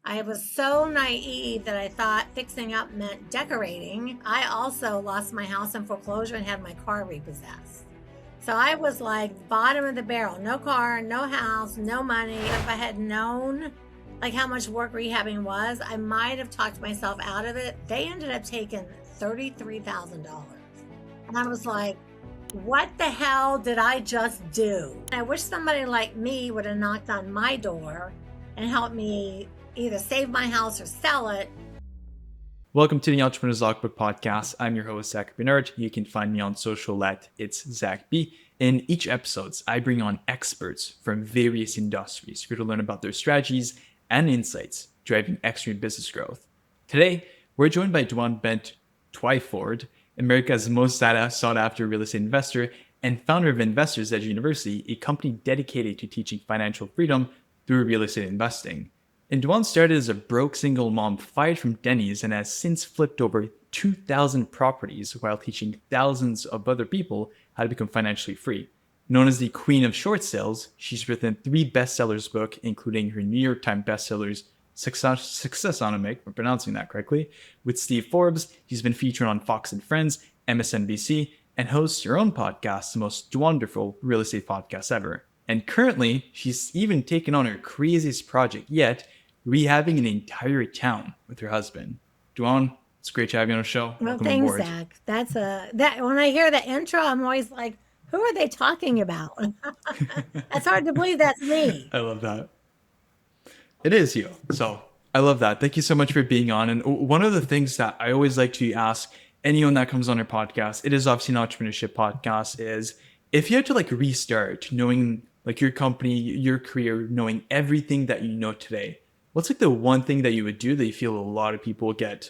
I was so naive that I thought fixing up meant decorating. I also lost my house in foreclosure and had my car repossessed. So I was like bottom of the barrel, no car, no house, no money. If I had known like how much work rehabbing was, I might have talked myself out of it. They ended up taking $33,000. And I was like, what the hell did I just do? I wish somebody like me would have knocked on my door and helped me either save my house or sell it. Welcome to the Entrepreneur's Logbook podcast. I'm your host, Zach Bernard. You can find me on social at It's Zach B. In each episodes, I bring on experts from various industries here to learn about their strategies and insights driving extreme business growth. Today, we're joined by Dwan Bent-Twyford, America's most sought after real estate investor and founder of Investors Edge University, a company dedicated to teaching financial freedom through real estate investing. And Dwan started as a broke single mom fired from Denny's and has since flipped over 2,000 properties while teaching thousands of other people how to become financially free. Known as the Queen of Short Sales, she's written 3 bestsellers books, including her New York Times bestsellers Successonomic, if I'm pronouncing that correctly, with Steve Forbes. She's been featured on Fox and Friends, MSNBC, and hosts her own podcast, the most wonderful real estate podcast ever. And currently, she's even taken on her craziest project yet, rehabbing an entire town with her husband. Dwan, it's great to have you on the show. Well, Welcome thanks, aboard. Zach. That when I hear the intro, I'm always like, who are they talking about? That's hard to believe that's me. I love that. It is you. So I love that. Thank you so much for being on. And one of the things that I always like to ask anyone that comes on our podcast, it is obviously an entrepreneurship podcast, is if you had to restart knowing your company, your career, knowing everything that you know today, what's the one thing that you would do that you feel a lot of people get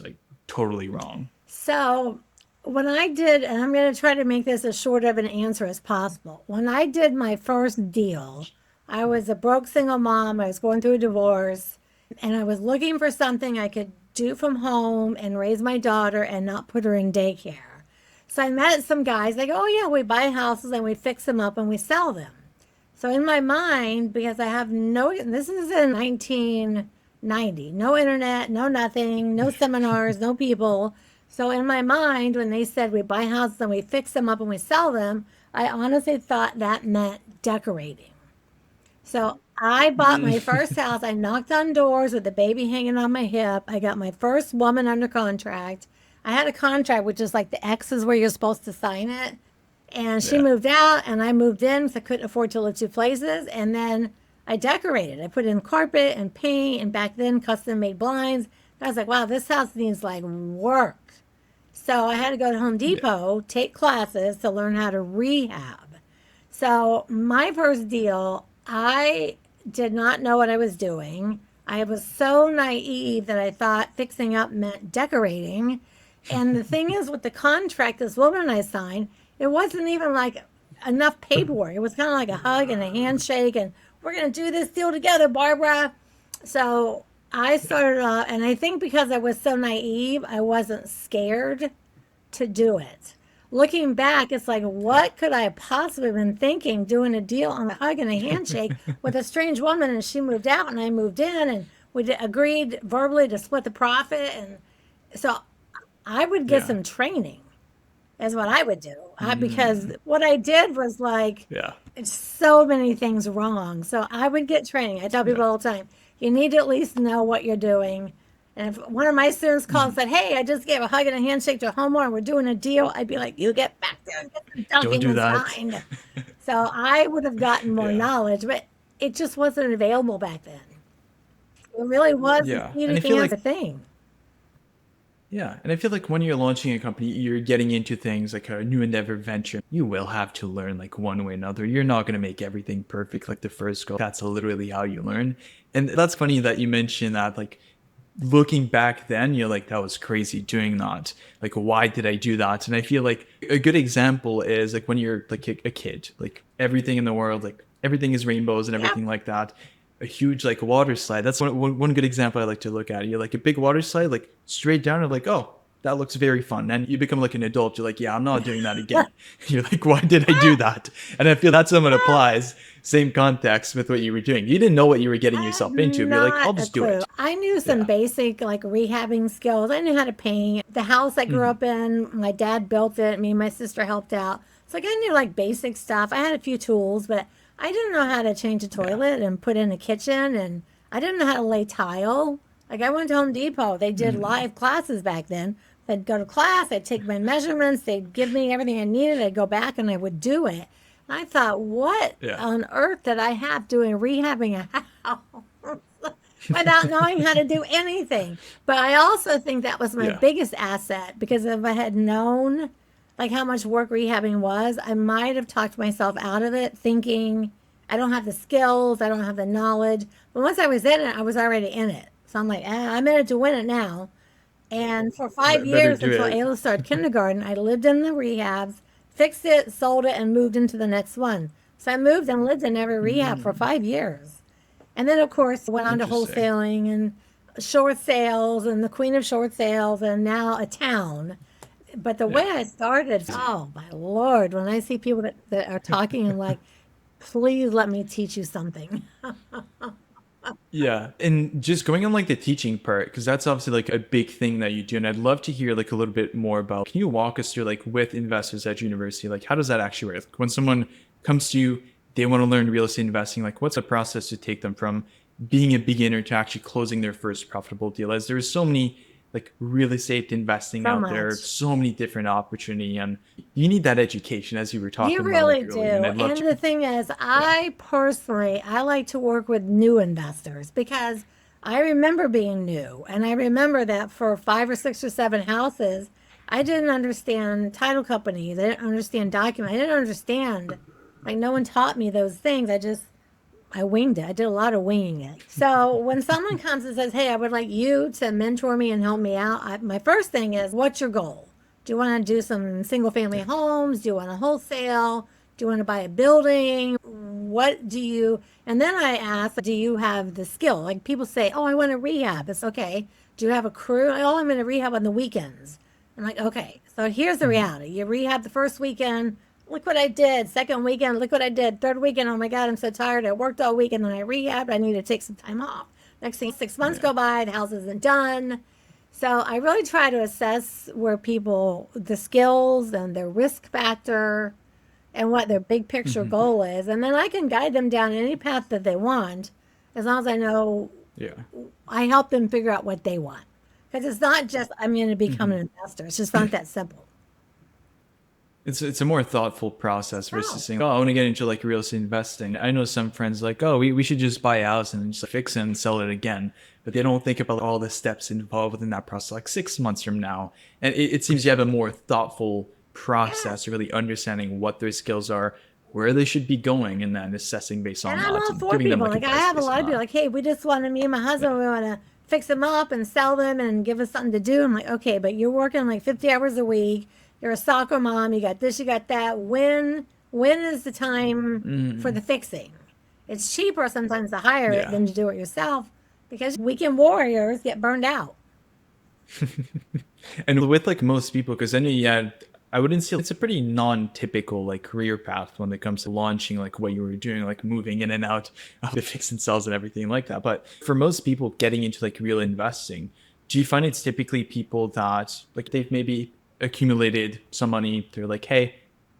totally wrong? So when I did, and I'm going to try to make this as short of an answer as possible. When I did my first deal, I was a broke single mom. I was going through a divorce, and I was looking for something I could do from home and raise my daughter and not put her in daycare. So I met some guys. They go, oh yeah, we buy houses and we fix them up and we sell them. So in my mind, because I have this is in 1990, no internet, no nothing, no seminars, no people. So in my mind, when they said we buy houses and we fix them up and we sell them, I honestly thought that meant decorating. So I bought my first house. I knocked on doors with the baby hanging on my hip. I got my first woman under contract. I had a contract, which is like the X is where you're supposed to sign it. And she moved out and I moved in because I couldn't afford to live 2 places. And then I decorated. I put in carpet and paint, and back then custom made blinds. I was like, wow, this house needs work. So I had to go to Home Depot, take classes to learn how to rehab. So my first deal, I did not know what I was doing. I was so naive that I thought fixing up meant decorating. And the thing is, with the contract this woman and I signed, it wasn't even enough paperwork. It was kind of like a hug and a handshake, and we're going to do this deal together, Barbara. So I started off, and I think because I was so naive, I wasn't scared to do it. Looking back, it's what could I possibly have been thinking doing a deal on a hug and a handshake with a strange woman, and she moved out and I moved in, and we agreed verbally to split the profit. And so I would get some training is what I would do. Because what I did was so many things wrong. So I would get training. I tell people all the time, you need to at least know what you're doing. And if one of my students called and said, hey, I just gave a hug and a handshake to a homeowner and we're doing a deal, I'd be like, you get back there and get some documents signed. So I would have gotten more knowledge, but it just wasn't available back then. It really was a thing. Yeah, and I feel when you're launching a company, you're getting into things like a new endeavor venture. You will have to learn one way or another. You're not going to make everything perfect the first go. That's literally how you learn. And that's funny that you mentioned that looking back then, you're that was crazy doing that. Why did I do that? And I feel a good example is when you're a kid, everything in the world, everything is rainbows and everything like that. A huge water slide. That's one good example I like to look at. You're a big water slide, straight down and oh, that looks very fun. And you become like an adult. You're like, yeah, I'm not doing that again. You're like, why did I do that? And I feel that somewhat applies, same context with what you were doing. You didn't know what you were getting I had yourself into. But you're like, I'll not a just do clue. it. I knew some Yeah. basic like rehabbing skills. I knew how to paint. The house I grew Mhm. up in, my dad built it. Me and my sister helped out. So like I knew like basic stuff. I had a few tools, but I didn't know how to change a Yeah. toilet and put in a kitchen, and I didn't know how to lay tile. Like I went to Home Depot. They did Mhm. live classes back then. I'd go to class, I'd take my measurements, they'd give me everything I needed, I'd go back and I would do it. And I thought, what Yeah. on earth did I have doing rehabbing a house without knowing how to do anything? But I also think that was my Yeah. biggest asset because if I had known like how much work rehabbing was, I might have talked myself out of it thinking I don't have the skills, I don't have the knowledge. But once I was in it, I was already in it. So I'm like, I'm in it to win it now. And for five Better years do until it. Ayla started kindergarten, I lived in the rehabs, fixed it, sold it, and moved into the next one. So I moved and lived in every rehab for Mm. 5 years. And then, of course, went on to Interesting. wholesaling and short sales and the queen of short sales and now a town. But the way Yeah. I started, oh my Lord, when I see people that are talking and like, please let me teach you something. Yeah, and just going on like the teaching part, because that's obviously like a big thing that you do, and I'd love to hear like a little bit more about. Can you walk us through like with investors at university, like how does that actually work? Like, when someone comes to you, they want to learn real estate investing, like what's the process to take them from being a beginner to actually closing their first profitable deal? As there's so many like real estate investing So out there, much. so many different opportunity, and you need that education as you were You talking about like really earlier, and do. I'd love And to. the thing is, Yeah. I personally, I like to work with new investors because I remember being new. And I remember that for 5 or 6 or 7 houses, I didn't understand title companies. I didn't understand documents. I didn't understand, like, no one taught me those things. I winged it. I did a lot of winging it. So when someone comes and says, "Hey, I would like you to mentor me and help me out," my first thing is, "What's your goal? Do you want to do some single family Yeah. homes? Do you want to wholesale? Do you want to buy a building? What do you?" And then I ask, "Do you have the skill?" Like people say, "Oh, I want to rehab." It's okay. Do you have a crew? Oh, I'm going to rehab on the weekends. I'm like, okay, so here's the Mhm. reality. You rehab the first weekend. Look what I did. Second weekend, look what I did. Third weekend, oh my God, I'm so tired. I worked all week and then I rehabbed. I need to take some time off. Next thing, 6 months Yeah. go by, the house isn't done. So I really try to assess where people, the skills and their risk factor and what their big picture Mhm. goal is. And then I can guide them down any path that they want as long as I know Yeah. I help them figure out what they want. Because it's not just, I'm going to become Mhm. an investor. It's just not that simple. It's a more thoughtful process versus No. saying, "Oh, I want to get into like real estate investing." I know some friends like, "Oh, we should just buy a house and just fix it and sell it again," but they don't think about all the steps involved within that process. Like 6 months from now, and it seems you have a more thoughtful Yeah. process, really understanding what their skills are, where they should be going, and then assessing based And on I'm that all and for giving them people. like Like I advice have a based lot on of people that. like, hey, we just want to, me and my Yeah. husband, we want to fix them up and sell them and give us something to do. I'm like, okay, but you're working like 50 hours a week. You're a soccer mom. You got this, you got that. When is the time for Mm. the fixing? It's cheaper sometimes to hire it Yeah. than to do it yourself because weekend warriors get burned out. And with like most people, because I know you had, I wouldn't say it's a pretty non-typical like career path when it comes to launching like what you were doing, like moving in and out of the fix and sells and everything like that. But for most people getting into like real investing, do you find it's typically people that like they've maybe accumulated some money? They're like, hey,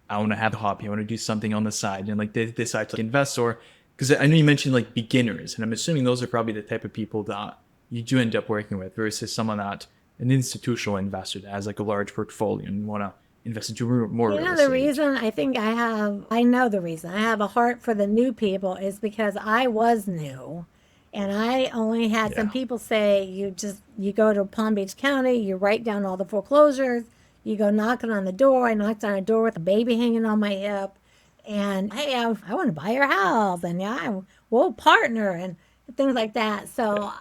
I want to have a hobby, I want to do something on the side, and like they decide to invest, or because I know you mentioned like beginners, and I'm assuming those are probably the type of people that you do end up working with versus someone that an institutional investor that has like a large portfolio and want to invest into more You real know, the estate. reason I know the reason I have a heart for the new people is because I was new and I only had some Yeah. people say, you go to Palm Beach County, you write down all the foreclosures, you go knocking on the door. I knocked on a door with a baby hanging on my hip. And hey, I want to buy your house. And yeah, we'll partner and things like that. So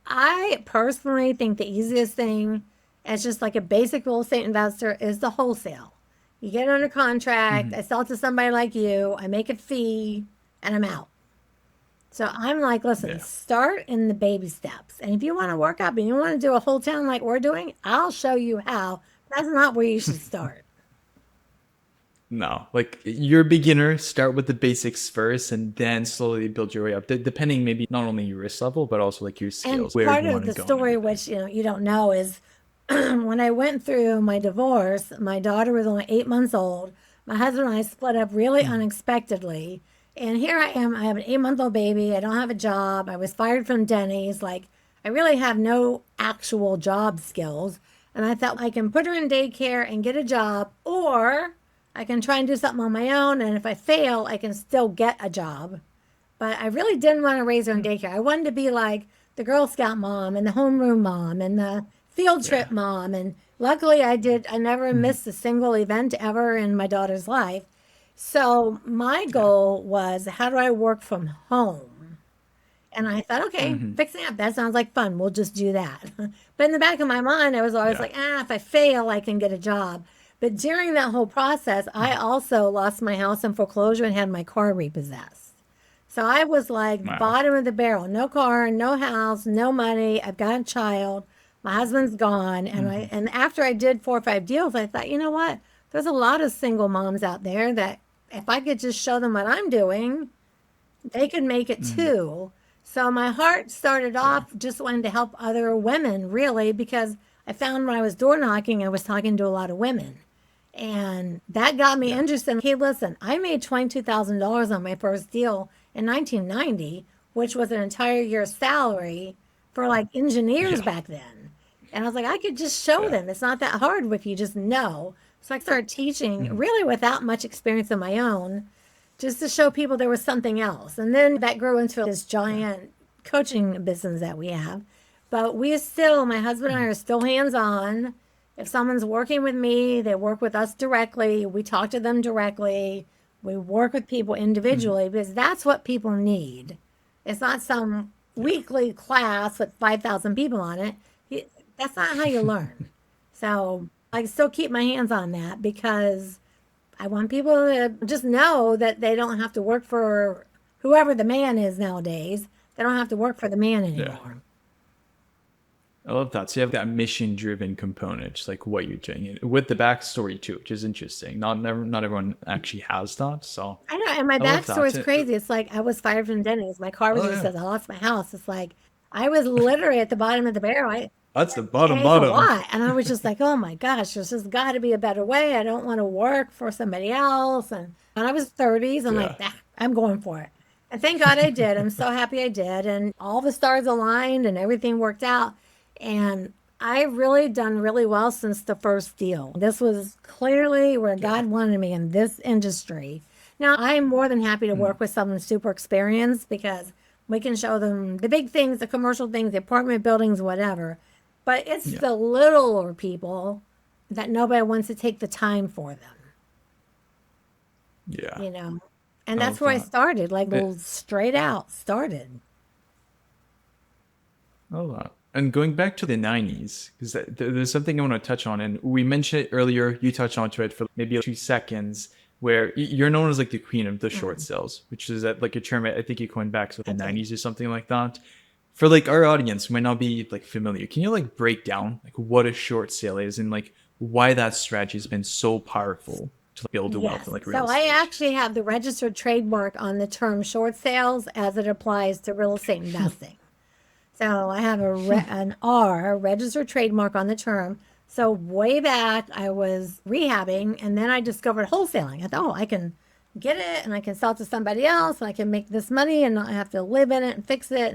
I personally think the easiest thing as just like a basic real estate investor is the wholesale. You get under contract, Mhm. I sell it to somebody like you, I make a fee, and I'm out. So I'm like, listen, Yeah. start in the baby steps. And if you want to work up and you want to do a whole town like we're doing, I'll show you how. That's not where you should start. No, like you're a beginner, start with the basics first and then slowly build your way up, depending maybe not only your risk level, but also like your And skills, where part you of want to the go and story, everything. which you don't know, is when I went through my divorce, my daughter was only 8 months old. My husband and I split up really unexpectedly. And here I am. I have an 8 month old baby. I don't have a job. I was fired from Denny's. Like, I really have no actual job skills. And I thought I can put her in daycare and get a job, or I can try and do something on my own. And if I fail, I can still get a job. But I really didn't want to raise her in daycare. I wanted to be like the Girl Scout mom and the homeroom mom and the field Yeah. trip mom. And luckily, I did. I never missed a single event ever in my daughter's life. So my Yeah. goal was, how do I work from home? And I thought, okay, fixing up, that sounds like fun. We'll just do that. But in the back of my mind, I was always Yeah. like, if I fail, I can get a job. But during that whole process, I also lost my house in foreclosure and had my car repossessed. So I was like Wow. bottom of the barrel, no car, no house, no money. I've got a child. My husband's gone. And after I did 4 or 5 deals, I thought, you know what? There's a lot of single moms out there that if I could just show them what I'm doing, they could make it too. So my heart started Yeah. off just wanting to help other women, really, because I found when I was door knocking, I was talking to a lot of women. And that got me Yeah. interested. Hey, listen, I made $22,000 on my first deal in 1990, which was an entire year's salary for like engineers Yeah. back then. And I was like, I could just show Yeah. them. It's not that hard if you just know. So I started teaching really without much experience of my own, just to show people there was something else. And then that grew into this giant coaching business that we have. But we still, my husband and I are still hands on. If someone's working with me, they work with us directly. We talk to them directly. We work with people individually because that's what people need. It's not some Yeah. weekly class with 5,000 people on it. That's not how you learn. So I still keep my hands on that because I want people to just know that they don't have to work for whoever the man is nowadays. They don't have to work for the man Yeah. anymore. I love that. So you have that mission driven component, just like what you're doing with the backstory too, which is interesting. Not everyone actually has that. So I know, and my I love backstory that. is crazy. It's like I was fired from Denny's. My car was Oh just yeah. says I lost my house. It's like I was literally at the bottom of the barrel. That's the And bottom it's a bottom. lot. And I was just like, oh my gosh, there's just got to be a better way. I don't want to work for somebody else. And I was 30s. I'm like, Yeah. I'm going for it. And thank God I did. I'm so happy I did. And all the stars aligned and everything worked out. And I've really done really well since the first deal. This was clearly where Yeah. God wanted me in this industry. Now, I'm more than happy to work with someone super experienced because we can show them the big things, the commercial things, the apartment buildings, whatever. But it's Yeah. the littler people that nobody wants to take the time for them, Yeah. you know? And I that's love where I that. started, like, It, well, straight out started. I love that. And going back to the 90s, because there's something I want to touch on. And we mentioned it earlier, you touched onto it for maybe 2 seconds, where you're known as like the queen of the short sales, which is that like a term I think you coined back to the I did. 90s or something like that. For like our audience who might not be like familiar, can you like break down like what a short sale is and like why that strategy has been so powerful to build a wealth in Yes. like real So I estate? actually have the registered trademark on the term short sales as it applies to real estate investing. So I have an R, registered trademark on the term. So way back, I was rehabbing, and then I discovered wholesaling. I thought, oh, I can get it, and I can sell it to somebody else, and I can make this money, and not have to live in it and fix it.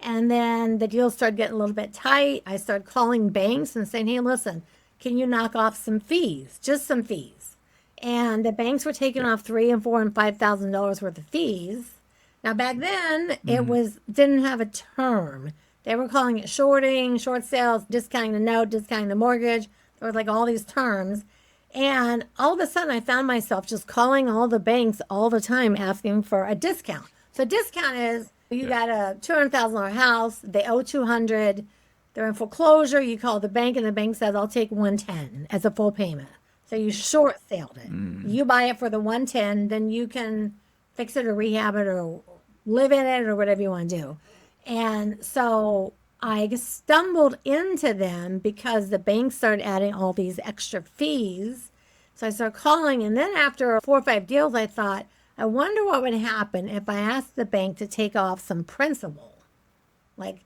And then the deals started getting a little bit tight. I started calling banks and saying, hey, listen, can you knock off some fees, just some fees? And the banks were taking Yeah. off $3,000 and $4,000 and $5,000 worth of fees. Now back then it was didn't have a term. They were calling it shorting, short sales, discounting the note, discounting the mortgage. There was like all these terms. And all of a sudden I found myself just calling all the banks all the time asking for a discount. So discount is you Yeah. got a $200,000 house, they owe 200, they're in foreclosure, you call the bank and the bank says I'll take 110 as a full payment. So you short sailed it. You buy it for the 110, then you can fix it or rehab it or live in it or whatever you want to do. And so I stumbled into them because the bank started adding all these extra fees. So I started calling. And then after 4 or 5 deals, I thought, I wonder what would happen if I asked the bank to take off some principal. Like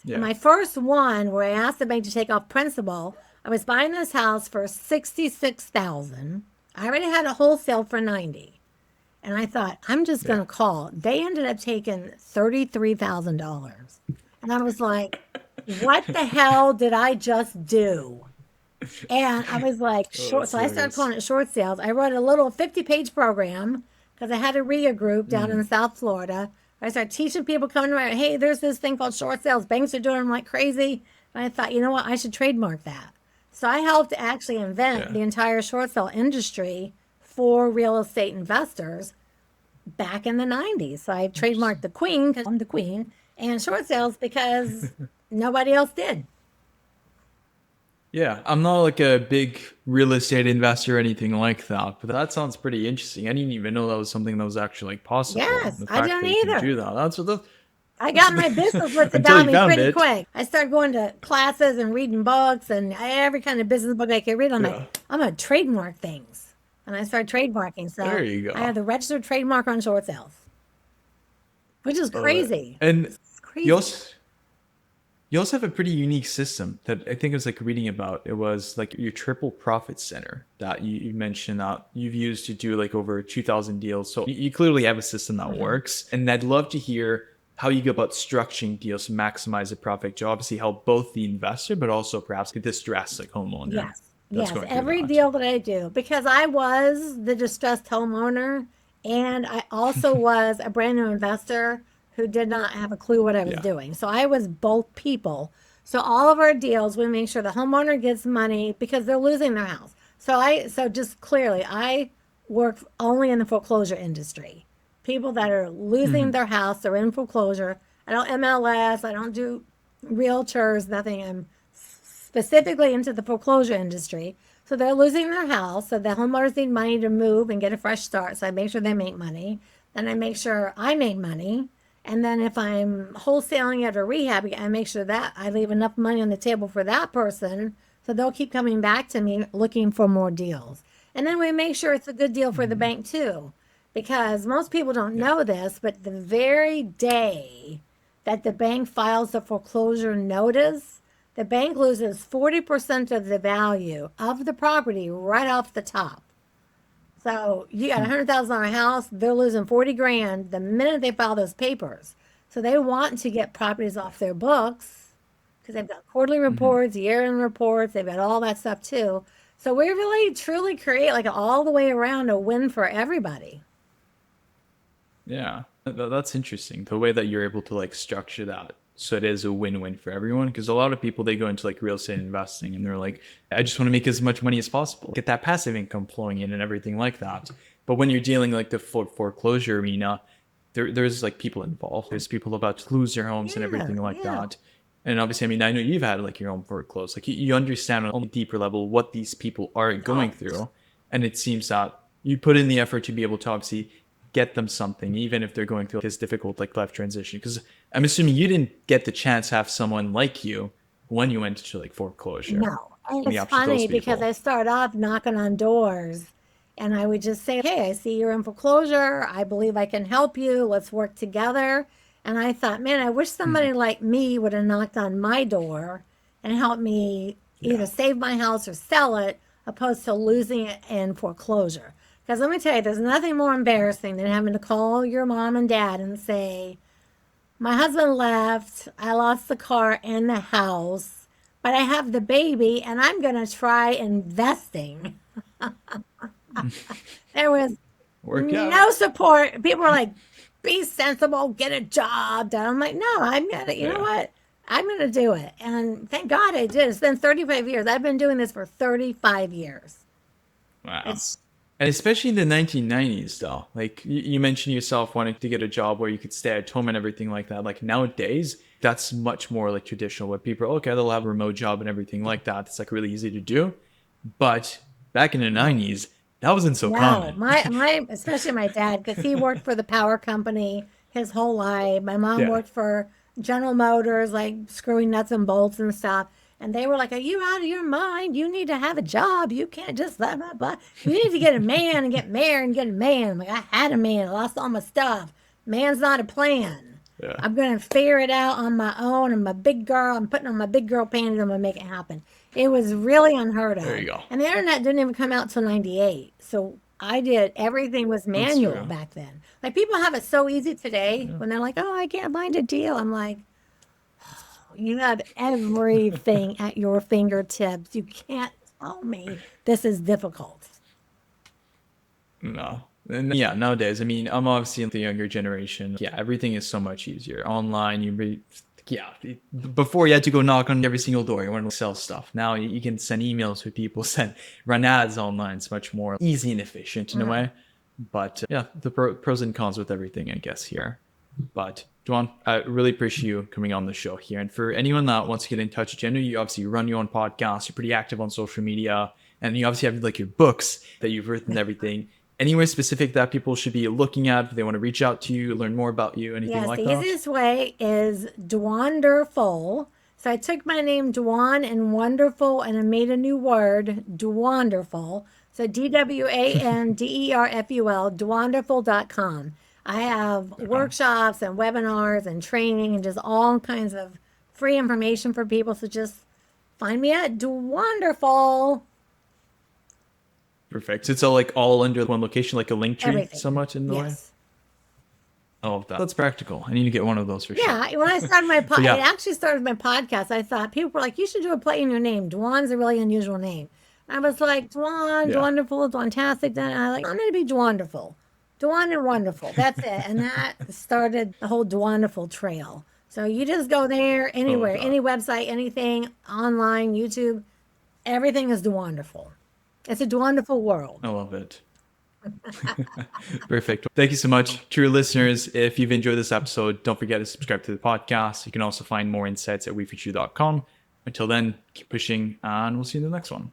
Yeah. my first one where I asked the bank to take off principal, I was buying this house for $66,000. I already had a wholesale for 90. And I thought, I'm just going to call. They ended up taking $33,000. And I was like, what the hell did I just do? And I was like, short. So I started calling it short sales. I wrote a little 50-page program because I had a RIA group down in South Florida. I started teaching people coming to my, hey, there's this thing called short sales. Banks are doing them like crazy. And I thought, you know what? I should trademark that. So I helped actually invent the entire short sale industry for real estate investors back in the 90s. So I trademarked the queen because I'm the queen and short sales because nobody else did. Yeah, I'm not like a big real estate investor or anything like that, but that sounds pretty interesting. I didn't even know that was something that was actually like possible. Yes, The I fact didn't that you can either. do that. That's what the I got my business list until about you me found pretty it. quick. I started going to classes and reading books and every kind of business book I could read. I'm like, I'm going to trademark things. And I started trademarking. So There you go. I have the registered trademark on short sales, which is crazy. And It's crazy. you also have a pretty unique system that I think I was like reading about. It was like your triple profit center that you mentioned that you've used to do like over 2,000 deals. So you clearly have a system that works. And I'd love to hear how you go about structuring deals to maximize the profit to obviously help both the investor, but also perhaps the distressed like homeowner. Yes. That's Yes. going through Every that. deal that I do, because I was the distressed homeowner and I also was a brand new investor who did not have a clue what I was Yeah. doing. So I was both people. So all of our deals, we make sure the homeowner gets money because they're losing their house. So just clearly, I work only in the foreclosure industry. People that are losing their house, they're in foreclosure. I don't MLS, I don't do realtors, nothing. I'm specifically into the foreclosure industry. So they're losing their house. So the homeowners need money to move and get a fresh start. So I make sure they make money. Then I make sure I make money. And then if I'm wholesaling it or rehabbing, I make sure that I leave enough money on the table for that person. So they'll keep coming back to me looking for more deals. And then we make sure it's a good deal for the bank too. Because most people don't know this, but the very day that the bank files a foreclosure notice, the bank loses 40% of the value of the property right off the top. So you got $100,000 house, they're losing 40 grand the minute they file those papers. So they want to get properties off their books because they've got quarterly reports, year-end reports, they've got all that stuff too. So we really truly create like all the way around a win for everybody. Yeah, that's interesting. The way that you're able to like structure that so it is a win-win for everyone. Because a lot of people, they go into like real estate investing and they're like, I just want to make as much money as possible, get that passive income flowing in and everything like that. But when you're dealing like the foreclosure arena, there's like people involved. There's people about to lose their homes and everything like that. And obviously, I mean, I know you've had like your own foreclosed. Like you understand on a deeper level what these people are going through. And it seems that you put in the effort to be able to obviously get them something, even if they're going through this difficult like life transition. Because I'm assuming you didn't get the chance to have someone like you when you went to like foreclosure. No. And We it's option funny those because people. I start off knocking on doors and I would just say, hey, I see you're in foreclosure. I believe I can help you. Let's work together. And I thought, man, I wish somebody like me would have knocked on my door and helped me Yeah. either save my house or sell it, opposed to losing it in foreclosure. Because let me tell you, there's nothing more embarrassing than having to call your mom and dad and say, my husband left, I lost the car and the house, but I have the baby and I'm going to try investing. There was Work out. no support. People were like, be sensible, get a job done. I'm like, no, I'm going to, you know Yeah. what? I'm going to do it. And thank God I did. It's been 35 years. I've been doing this for 35 years. Wow. It's And especially in the 1990s, though, like you mentioned yourself wanting to get a job where you could stay at home and everything like that. Like nowadays, that's much more like traditional where people, okay, they'll have a remote job and everything like that. It's like really easy to do. But back in the 90s, that wasn't so no, common. my especially my dad, because he worked for the power company. his whole life. My mom Yeah. worked for General Motors, like screwing nuts and bolts and stuff. And they were like, "Are you out of your mind? You need to have a job. You can't just blah, blah, blah. You need to get a man and get married and get a man." I'm like, I had a man. I lost all my stuff. Man's not a plan. Yeah. I'm going to figure it out on my own. I'm a big girl. I'm putting on my big girl panties. I'm going to make it happen. It was really unheard of. There you go. And the internet didn't even come out till 98. So I did, everything was manual true. back then. Like people have it so easy today when they're like, "Oh, I can't find a deal." I'm like, you have everything at your fingertips. You can't tell me this is difficult. No. And yeah, nowadays, I mean, I'm obviously in the younger generation. Yeah, everything is so much easier. Online, before you had to go knock on every single door, you want to sell stuff. Now you can send emails to people, run ads online. It's much more easy and efficient in a way. But yeah, the pros and cons with everything, I guess, here. But Dwan, I really appreciate you coming on the show here. And for anyone that wants to get in touch with you, I know you obviously run your own podcast, you're pretty active on social media, and you obviously have like your books that you've written and everything. Anywhere specific that people should be looking at if they want to reach out to you, learn more about you, anything Yes, like the that? easiest way is Dwanderful. So I took my name Dwan and Wonderful and I made a new word, Dwanderful. So DWANDERFUL, dwanderful.com. I have workshops and webinars and training and just all kinds of free information for people. So just find me at Dwanderful. Perfect. So it's all under one location, like a link tree, Everything. somewhat in the way. Yes. I love that. That's practical. I need to get one of those for sure. Yeah, when I started my yeah. it actually started my podcast. I thought people were like, "You should do a play in your name. Dwan's a really unusual name." I was like, "Dwan, Yeah. Dwanderful, Dwantastic." Then I was like, "I'm going to be Dwanderful, Dwan and Wonderful." That's it, and that started the whole Dwanderful trail. So you just go there, anywhere, that. any website, anything online, YouTube, everything is Dwanderful. It's a Dwanderful world. I love it. Perfect. Thank you so much. To your listeners, if you've enjoyed this episode, don't forget to subscribe to the podcast. You can also find more insights at wefuture.com. Until then, keep pushing and we'll see you in the next one.